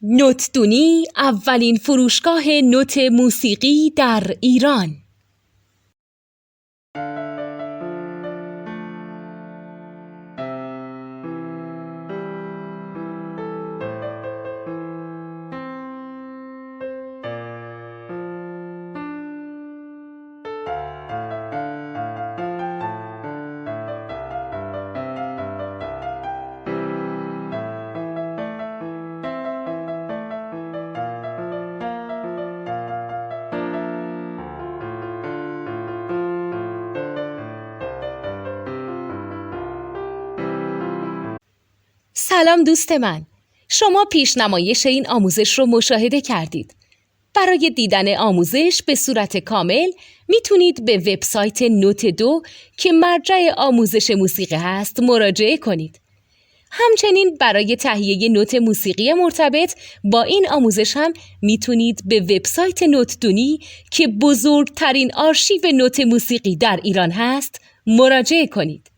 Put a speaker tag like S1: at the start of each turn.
S1: نوتدونی اولین فروشگاه نوت موسیقی در ایران. سلام دوست من، شما پیشنمایش این آموزش رو مشاهده کردید. برای دیدن آموزش به صورت کامل میتونید به وبسایت نوت2 که مرجع آموزش موسیقی هست مراجعه کنید. همچنین برای تهیه نوت موسیقی مرتبط با این آموزش هم میتونید به وبسایت نوتدونی که بزرگترین آرشیو نوت موسیقی در ایران هست مراجعه کنید.